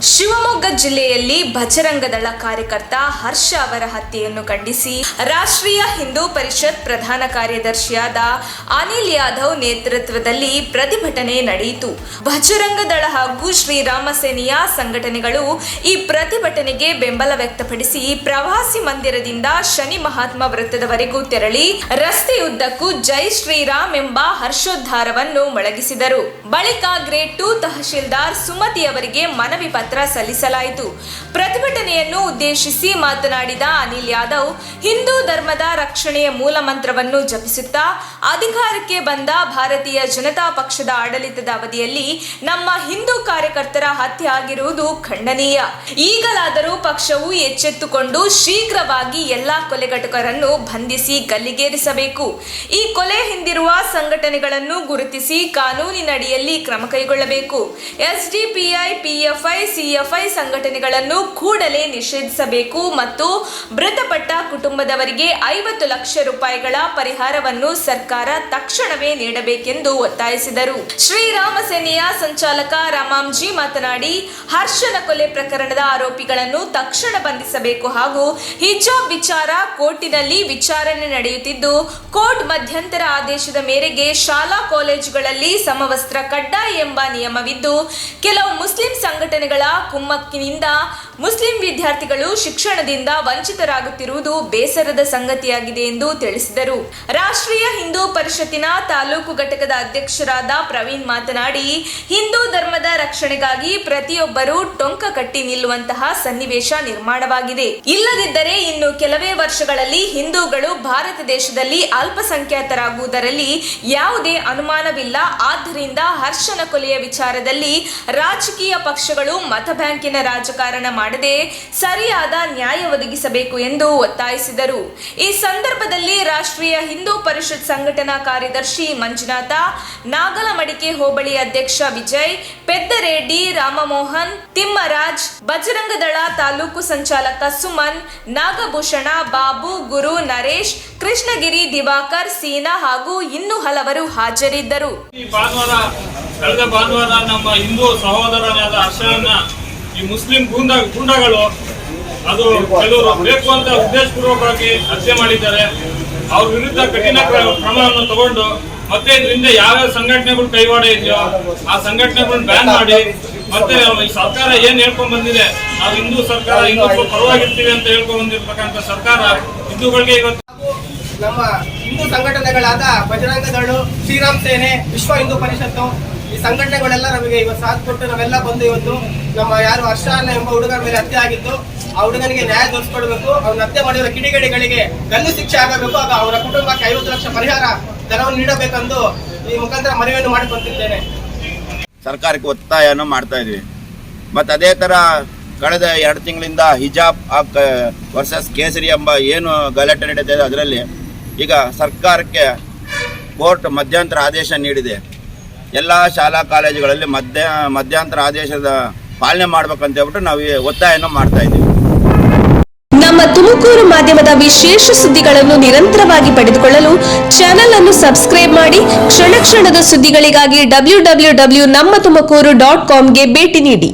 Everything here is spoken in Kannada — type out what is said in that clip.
ಶಿವಮೊಗ್ಗ ಜಿಲ್ಲೆಯಲ್ಲಿ ಬಜರಂಗದಳ ಕಾರ್ಯಕರ್ತ ಹರ್ಷ ಅವರ ಹತ್ಯೆಯನ್ನು ಖಂಡಿಸಿ ರಾಷ್ಟ್ರೀಯ ಹಿಂದೂ ಪರಿಷತ್ ಪ್ರಧಾನ ಕಾರ್ಯದರ್ಶಿಯಾದ ಅನಿಲ್ ಯಾದವ್ ನೇತೃತ್ವದಲ್ಲಿ ಪ್ರತಿಭಟನೆ ನಡೆಯಿತು. ಬಜರಂಗದಳ ಹಾಗೂ ಶ್ರೀರಾಮ ಸೇನೆಯ ಸಂಘಟನೆಗಳು ಈ ಪ್ರತಿಭಟನೆಗೆ ಬೆಂಬಲ ವ್ಯಕ್ತಪಡಿಸಿ ಪ್ರವಾಸಿ ಮಂದಿರದಿಂದ ಶನಿ ಮಹಾತ್ಮ ವೃತ್ತದವರೆಗೂ ತೆರಳಿ ರಸ್ತೆಯುದ್ದಕ್ಕೂ ಜೈ ಶ್ರೀರಾಮ್ ಎಂಬ ಹರ್ಷೋದ್ಧಾರವನ್ನು ಮೊಳಗಿಸಿದರು. ಬಳಿಕ ಗ್ರೇಡ್ 2 ತಹಶೀಲ್ದಾರ್ ಸುಮತಿ ಅವರಿಗೆ ಮನವಿ ಪತ್ರ ಸಲ್ಲಿಸಲಾಯಿತು. ಪ್ರತಿಭಟನೆಯನ್ನು ಉದ್ದೇಶಿಸಿ ಮಾತನಾಡಿದ ಅನಿಲ್ ಯಾದವ್, ಹಿಂದೂ ಧರ್ಮದ ರಕ್ಷಣೆಯ ಮೂಲ ಮಂತ್ರವನ್ನು ಜಪಿಸುತ್ತಾ ಅಧಿಕಾರಕ್ಕೆ ಬಂದ ಭಾರತೀಯ ಜನತಾ ಪಕ್ಷದ ಆಡಳಿತದ ಅವಧಿಯಲ್ಲಿ ನಮ್ಮ ಹಿಂದೂ ಕಾರ್ಯಕರ್ತರ ಹತ್ಯೆ ಆಗಿರುವುದು ಖಂಡನೀಯ. ಈಗಲಾದರೂ ಪಕ್ಷವು ಎಚ್ಚೆತ್ತುಕೊಂಡು ಶೀಘ್ರವಾಗಿ ಎಲ್ಲಾ ಕೊಲೆಗಡುಕರನ್ನು ಬಂಧಿಸಿ ಗಲ್ಲಿಗೇರಿಸಬೇಕು. ಈ ಕೊಲೆ ಹಿಂದಿರುವ ಸಂಘಟನೆಗಳನ್ನು ಗುರುತಿಸಿ ಕಾನೂನಿನಡಿಯಲ್ಲಿ ಕ್ರಮ ಕೈಗೊಳ್ಳಬೇಕು. ಎಸ್ಡಿಪಿಐ, ಪಿಎಫ್ಐ, ಸಿಎಫ್ಐ ಸಂಘಟನೆಗಳನ್ನು ಕೂಡಲೇ ನಿಷೇಧಿಸಬೇಕು ಮತ್ತು ಮೃತಪಟ್ಟ ಕುಟುಂಬದವರಿಗೆ 50 ಲಕ್ಷ ರೂಪಾಯಿಗಳ ಪರಿಹಾರವನ್ನು ಸರ್ಕಾರ ತಕ್ಷಣವೇ ನೀಡಬೇಕೆಂದು ಒತ್ತಾಯಿಸಿದರು. ಶ್ರೀರಾಮ ಸೇನೆಯ ಸಂಚಾಲಕ ರಾಮಾಂಜಿ ಮಾತನಾಡಿ, ಹರ್ಷನ ಕೊಲೆ ಪ್ರಕರಣದ ಆರೋಪಿಗಳನ್ನು ತಕ್ಷಣ ಬಂಧಿಸಬೇಕು ಹಾಗೂ ಹಿಜಾಬ್ ವಿಚಾರ ಕೋರ್ಟಿನಲ್ಲಿ ವಿಚಾರಣೆ ನಡೆಯುತ್ತಿದ್ದು, ಕೋರ್ಟ್ ಮಧ್ಯಂತರ ಆದೇಶದ ಮೇರೆಗೆ ಶಾಲಾ ಕಾಲೇಜುಗಳಲ್ಲಿ ಸಮವಸ್ತ್ರ ಕಡ್ಡಾಯ ಎಂಬ ನಿಯಮವಿದ್ದು, ಕೆಲವು ಮುಸ್ಲಿಂ ಸಂಘಟನೆಗಳ ಕುಮ್ಮಕ್ಕಿನಿಂದ ಮುಸ್ಲಿಂ ವಿದ್ಯಾರ್ಥಿಗಳು ಶಿಕ್ಷಣದಿಂದ ವಂಚಿತರಾಗುತ್ತಿರುವುದು ಬೇಸರದ ಸಂಗತಿಯಾಗಿದೆ ಎಂದು ತಿಳಿಸಿದರು. ರಾಷ್ಟ್ರೀಯ ಹಿಂದೂ ಪರಿಷತ್ತಿನ ತಾಲೂಕು ಘಟಕದ ಅಧ್ಯಕ್ಷರಾದ ಪ್ರವೀಣ್ ಮಾತನಾಡಿ, ಹಿಂದೂ ಧರ್ಮದ ರಕ್ಷಣೆಗಾಗಿ ಪ್ರತಿಯೊಬ್ಬರೂ ಟೊಂಕ ಕಟ್ಟಿ ನಿಲ್ಲುವಂತಹ ಸನ್ನಿವೇಶ ನಿರ್ಮಾಣವಾಗಿದೆ. ಇಲ್ಲದಿದ್ದರೆ ಇನ್ನು ಕೆಲವೇ ವರ್ಷಗಳಲ್ಲಿ ಹಿಂದೂಗಳು ಭಾರತ ದೇಶದಲ್ಲಿ ಅಲ್ಪಸಂಖ್ಯಾತರಾಗುವುದರಲ್ಲಿ ಯಾವುದೇ ಅನುಮಾನವಿಲ್ಲ. ಆದ್ದರಿಂದ ಹರ್ಷನ ಕೊಲೆಯ ವಿಚಾರದಲ್ಲಿ ರಾಜಕೀಯ ಪಕ್ಷಗಳು ಮತ ಬ್ಯಾಂಕಿನ ರಾಜಕಾರಣ ಮಾಡದೆ ಸರಿಯಾದ ನ್ಯಾಯ ಒದಗಿಸಬೇಕು ಎಂದು ಒತ್ತಾಯಿಸಿದರು. ಈ ಸಂದರ್ಭದಲ್ಲಿ ರಾಷ್ಟ್ರೀಯ ಹಿಂದೂ ಪರಿಷತ್ ಸಂಘಟನಾ ಕಾರ್ಯದರ್ಶಿ ಮಂಜುನಾಥ, ನಾಗಲಮಡಿಕೆ ಹೋಬಳಿ ಅಧ್ಯಕ್ಷ ವಿಜಯ್, ಪೆದ್ದರೆಡ್ಡಿ, ರಾಮಮೋಹನ್, ತಿಮ್ಮರಾಜ್, ಬಜರಂಗದಳ ತಾಲೂಕು ಸಂಚಾಲಕ ಸುಮನ್, ನಾಗಭೂಷಣ, ಬಾಬು, ಗುರು, ನರೇಶ್, ಕೃಷ್ಣಗಿರಿ, ದಿವಾಕರ್, ಸೀನಾ ಹಾಗೂ ಇನ್ನೂ ಹಲವರು ಹಾಜರಿದ್ದರು. ಕಳೆದ ಭಾನುವಾರ ನಮ್ಮ ಹಿಂದೂ ಸಹೋದರನಾದ ಹರ್ಷನ ಈ ಮುಸ್ಲಿಂ ಗೂಂಡಗಳು ಅದು ಕೆಲವರು ಬೇಕು ಅಂತ ಉದ್ದೇಶಪೂರ್ವಕವಾಗಿ ಹತ್ಯೆ ಮಾಡಿದ್ದಾರೆ. ಅವ್ರ ವಿರುದ್ಧ ಕಠಿಣ ಕ್ರಮವನ್ನು ತಗೊಂಡು ಮತ್ತೆ ಇದರಿಂದ ಯಾವ್ಯಾವ ಸಂಘಟನೆಗಳು ಕೈವಾಡ ಇದೆಯೋ ಆ ಸಂಘಟನೆಗಳನ್ನ ಬ್ಯಾನ್ ಮಾಡಿ, ಮತ್ತೆ ಈ ಸರ್ಕಾರ ಏನ್ ಹೇಳ್ಕೊಂಡ್ ಬಂದಿದೆ, ನಾವು ಹಿಂದೂ ಸರ್ಕಾರ ಹಿಂದುತ್ವ ಪರವಾಗಿರ್ತೀವಿ ಅಂತ ಹೇಳ್ಕೊಂಡ್ ಬಂದಿರ್ತಕ್ಕಂಥ ಸರ್ಕಾರ ಹಿಂದೂಗಳಿಗೆ ಇವತ್ತು ನಮ್ಮ ಹಿಂದೂ ಸಂಘಟನೆಗಳಾದ ಬಜರಂಗದಳು, ಶ್ರೀರಾಮ್ ಸೇನೆ, ವಿಶ್ವ ಹಿಂದೂ ಪರಿಷತ್ತು ಈ ಸಂಘಟನೆಗಳೆಲ್ಲ ನಮಗೆ ಇವತ್ತು ಸಾಥ್ ಕೊಟ್ಟು ನಾವೆಲ್ಲ ಬಂದು ಇವತ್ತು ನಮ್ಮ ಯಾರು ಹರ್ಷ ಎಂಬ ಹುಡುಗರ ಮೇಲೆ ಹತ್ಯೆ ಆಗಿತ್ತು, ಆ ಹುಡುಗನಿಗೆ ನ್ಯಾಯ ದೊರಕಿಸ್ಕೊಡ್ಬೇಕು. ಅವ್ನ ಹತ್ಯೆ ಮಾಡಿರೋ ಕಿಡಿಗೇಡಿಗಳಿಗೆ ಗಲ್ಲು ಶಿಕ್ಷೆ ಆಗಬೇಕು. ಆಗ ಅವರ ಕುಟುಂಬಕ್ಕೆ 50 ಲಕ್ಷ ಪರಿಹಾರ ಧನವನ್ನು ನೀಡಬೇಕೆಂದು ಈ ಮುಖಾಂತರ ಮನವಿಯನ್ನು ಮಾಡಿಕೊಳ್ತಿದ್ದೇನೆ. ಸರ್ಕಾರಕ್ಕೆ ಒತ್ತಾಯವನ್ನು ಮಾಡ್ತಾ ಇದ್ವಿ. ಮತ್ತು ಅದೇ ಥರ ಕಳೆದ 2 ತಿಂಗಳಿಂದ ಹಿಜಾಬ್ ವರ್ಸಸ್ ಕೇಸರಿ ಎಂಬ ಏನು ಗಲಾಟೆ ನಡೀತಾ ಇದೆ, ಅದರಲ್ಲಿ ಈಗ ಸರ್ಕಾರಕ್ಕೆ ಕೋರ್ಟ್ ಮಧ್ಯಂತರ ಆದೇಶ ನೀಡಿದೆ. ಎಲ್ಲ ಶಾಲಾ ಕಾಲೇಜುಗಳಲ್ಲಿ ಮಧ್ಯಂತರ ಆದೇಶದ ಪಾಲನೆ ಮಾಡ್ಬೇಕಂತ ಹೇಳ್ಬಿಟ್ಟು ನಾವು ಒತ್ತಾಯವನ್ನು ಮಾಡ್ತಾ ಇದ್ದೀವಿ. ನಮ್ಮ ತುಮಕೂರು ಮಾಧ್ಯಮದ ವಿಶೇಷ ಸುದ್ದಿಗಳನ್ನು ನಿರಂತರವಾಗಿ ಪಡೆದುಕೊಳ್ಳಲು ಚಾನೆಲ್ ಅನ್ನು ಸಬ್ಸ್ಕ್ರೈಬ್ ಮಾಡಿ. ಕ್ಷಣ ಕ್ಷಣದ ಸುದ್ದಿಗಳಿಗಾಗಿ www.nammathumakuru.com ಗೆ ಭೇಟಿ ನೀಡಿ.